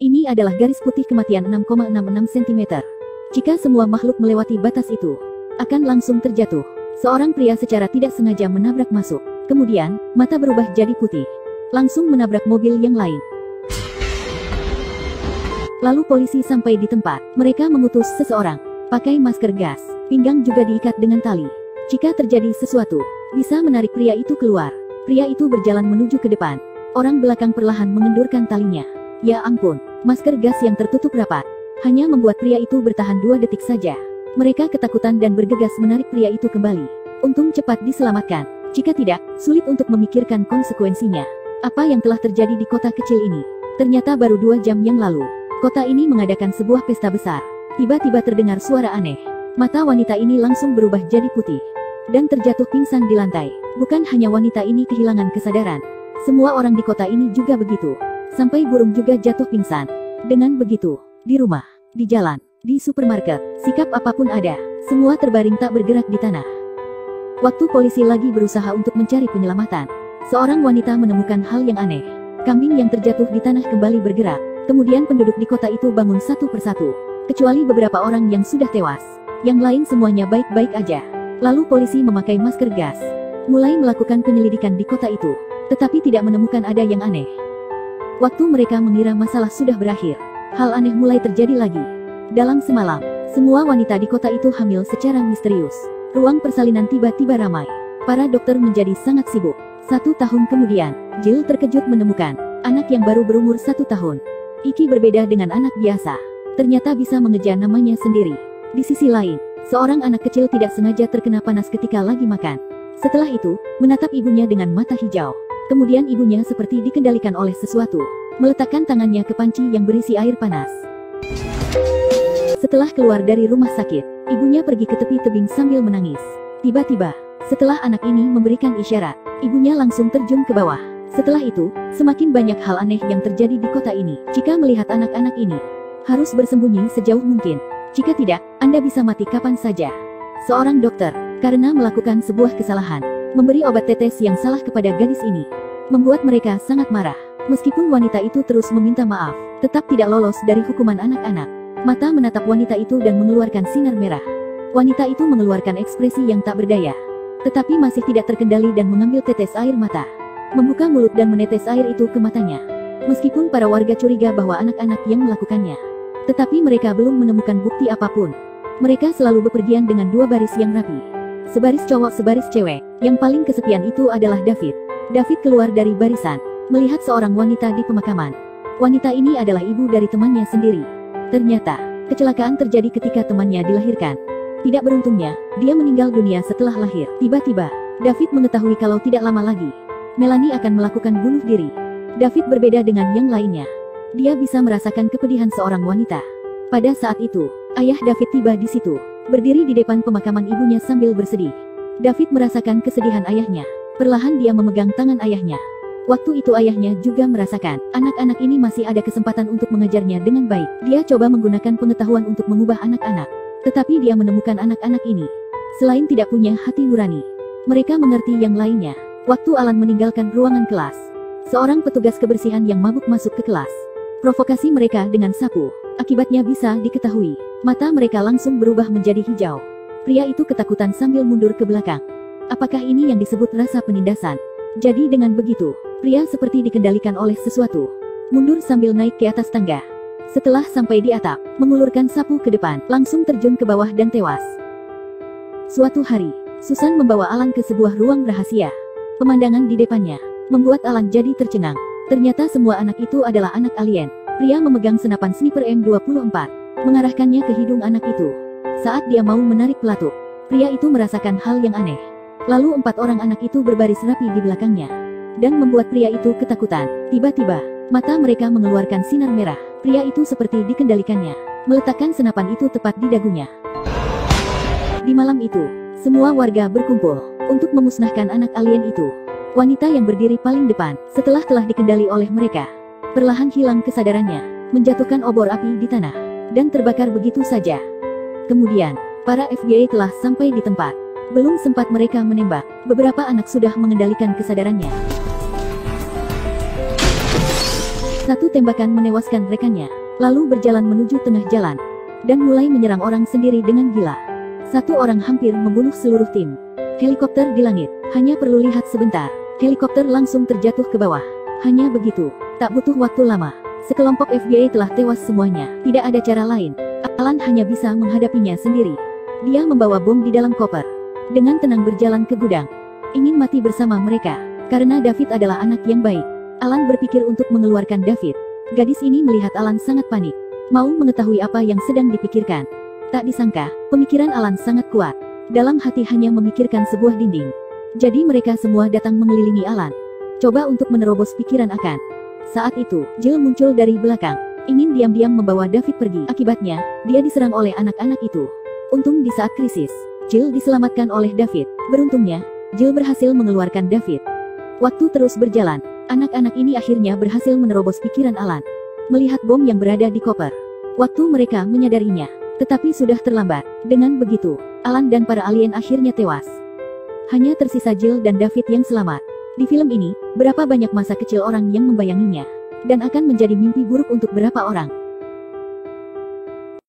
Ini adalah garis putih kematian 6,66 cm. Jika semua makhluk melewati batas itu, akan langsung terjatuh. Seorang pria secara tidak sengaja menabrak masuk. Kemudian, mata berubah jadi putih. Langsung menabrak mobil yang lain. Lalu polisi sampai di tempat. Mereka mengutus seseorang. Pakai masker gas. Pinggang juga diikat dengan tali. Jika terjadi sesuatu, bisa menarik pria itu keluar. Pria itu berjalan menuju ke depan. Orang belakang perlahan mengendurkan talinya. Ya ampun, masker gas yang tertutup rapat hanya membuat pria itu bertahan 2 detik saja. Mereka ketakutan dan bergegas menarik pria itu kembali. Untung cepat diselamatkan. Jika tidak, sulit untuk memikirkan konsekuensinya. Apa yang telah terjadi di kota kecil ini? Ternyata baru 2 jam yang lalu, kota ini mengadakan sebuah pesta besar. Tiba-tiba terdengar suara aneh. Mata wanita ini langsung berubah jadi putih dan terjatuh pingsan di lantai. Bukan hanya wanita ini kehilangan kesadaran, semua orang di kota ini juga begitu. Sampai burung juga jatuh pingsan. Dengan begitu, di rumah, di jalan, di supermarket, sikap apapun ada, semua terbaring tak bergerak di tanah. Waktu polisi lagi berusaha untuk mencari penyelamatan, seorang wanita menemukan hal yang aneh. Kambing yang terjatuh di tanah kembali bergerak. Kemudian penduduk di kota itu bangun satu persatu, kecuali beberapa orang yang sudah tewas. Yang lain semuanya baik-baik aja. Lalu polisi memakai masker gas, mulai melakukan penyelidikan di kota itu, tetapi tidak menemukan ada yang aneh. Waktu mereka mengira masalah sudah berakhir, hal aneh mulai terjadi lagi. Dalam semalam, semua wanita di kota itu hamil secara misterius. Ruang persalinan tiba-tiba ramai. Para dokter menjadi sangat sibuk. 1 tahun kemudian, Jill terkejut menemukan anak yang baru berumur 1 tahun. Iki berbeda dengan anak biasa. Ternyata bisa mengejar namanya sendiri. Di sisi lain, seorang anak kecil tidak sengaja terkena panas ketika lagi makan. Setelah itu, menatap ibunya dengan mata hijau. Kemudian ibunya seperti dikendalikan oleh sesuatu, meletakkan tangannya ke panci yang berisi air panas. Setelah keluar dari rumah sakit, ibunya pergi ke tepi tebing sambil menangis. Tiba-tiba, setelah anak ini memberikan isyarat, ibunya langsung terjun ke bawah. Setelah itu, semakin banyak hal aneh yang terjadi di kota ini. Jika melihat anak-anak ini, harus bersembunyi sejauh mungkin. Jika tidak, Anda bisa mati kapan saja. Seorang dokter, karena melakukan sebuah kesalahan, memberi obat tetes yang salah kepada gadis ini, membuat mereka sangat marah. Meskipun wanita itu terus meminta maaf, tetap tidak lolos dari hukuman anak-anak. Mata menatap wanita itu dan mengeluarkan sinar merah. Wanita itu mengeluarkan ekspresi yang tak berdaya, tetapi masih tidak terkendali dan mengambil tetes air mata. Membuka mulut dan menetes air itu ke matanya. Meskipun para warga curiga bahwa anak-anak yang melakukannya, tetapi mereka belum menemukan bukti apapun. Mereka selalu bepergian dengan 2 baris yang rapi. Sebaris cowok sebaris cewek. Yang paling kesepian itu adalah David. David keluar dari barisan, melihat seorang wanita di pemakaman. Wanita ini adalah ibu dari temannya sendiri. Ternyata, kecelakaan terjadi ketika temannya dilahirkan. Tidak beruntungnya, dia meninggal dunia setelah lahir. Tiba-tiba, David mengetahui kalau tidak lama lagi, Melanie akan melakukan bunuh diri. David berbeda dengan yang lainnya. Dia bisa merasakan kepedihan seorang wanita. Pada saat itu, ayah David tiba di situ, berdiri di depan pemakaman ibunya sambil bersedih. David merasakan kesedihan ayahnya. Perlahan dia memegang tangan ayahnya. Waktu itu ayahnya juga merasakan, anak-anak ini masih ada kesempatan untuk mengajarnya dengan baik. Dia coba menggunakan pengetahuan untuk mengubah anak-anak. Tetapi dia menemukan anak-anak ini, selain tidak punya hati nurani, mereka mengerti yang lainnya. Waktu Alan meninggalkan ruangan kelas, seorang petugas kebersihan yang mabuk masuk ke kelas. Provokasi mereka dengan sapu. Akibatnya bisa diketahui. Mata mereka langsung berubah menjadi hijau. Pria itu ketakutan sambil mundur ke belakang. Apakah ini yang disebut rasa penindasan? Jadi dengan begitu, pria seperti dikendalikan oleh sesuatu. Mundur sambil naik ke atas tangga. Setelah sampai di atap, mengulurkan sapu ke depan, langsung terjun ke bawah dan tewas. Suatu hari, Susan membawa Alan ke sebuah ruang rahasia. Pemandangan di depannya membuat Alan jadi tercengang. Ternyata semua anak itu adalah anak alien. Pria memegang senapan sniper M24, mengarahkannya ke hidung anak itu. Saat dia mau menarik pelatuk, pria itu merasakan hal yang aneh. Lalu 4 orang anak itu berbaris rapi di belakangnya, dan membuat pria itu ketakutan. Tiba-tiba, mata mereka mengeluarkan sinar merah. Pria itu seperti dikendalikannya, meletakkan senapan itu tepat di dagunya. Di malam itu, semua warga berkumpul untuk memusnahkan anak alien itu. Wanita yang berdiri paling depan, setelah telah dikendali oleh mereka, perlahan hilang kesadarannya, menjatuhkan obor api di tanah, dan terbakar begitu saja. Kemudian, para FBI telah sampai di tempat. Belum sempat mereka menembak, beberapa anak sudah mengendalikan kesadarannya. Satu tembakan menewaskan rekannya, lalu berjalan menuju tengah jalan, dan mulai menyerang orang sendiri dengan gila. Satu orang hampir membunuh seluruh tim. Helikopter di langit, hanya perlu lihat sebentar. Helikopter langsung terjatuh ke bawah. Hanya begitu, tak butuh waktu lama. Sekelompok FBI telah tewas semuanya. Tidak ada cara lain. Alan hanya bisa menghadapinya sendiri. Dia membawa bom di dalam koper. Dengan tenang berjalan ke gudang. Ingin mati bersama mereka. Karena David adalah anak yang baik. Alan berpikir untuk mengeluarkan David. Gadis ini melihat Alan sangat panik. Mau mengetahui apa yang sedang dipikirkan. Tak disangka, pemikiran Alan sangat kuat. Dalam hati hanya memikirkan sebuah dinding. Jadi mereka semua datang mengelilingi Alan. Coba untuk menerobos pikiran akan. Saat itu, Jill muncul dari belakang. Ingin diam-diam membawa David pergi. Akibatnya, dia diserang oleh anak-anak itu. Untung di saat krisis, Jill diselamatkan oleh David. Beruntungnya, Jill berhasil mengeluarkan David. Waktu terus berjalan. Anak-anak ini akhirnya berhasil menerobos pikiran Alan. Melihat bom yang berada di koper. Waktu mereka menyadarinya. Tetapi sudah terlambat. Dengan begitu, Alan dan para alien akhirnya tewas. Hanya tersisa Jill dan David yang selamat. Di film ini, berapa banyak masa kecil orang yang membayanginya. Dan akan menjadi mimpi buruk untuk berapa orang.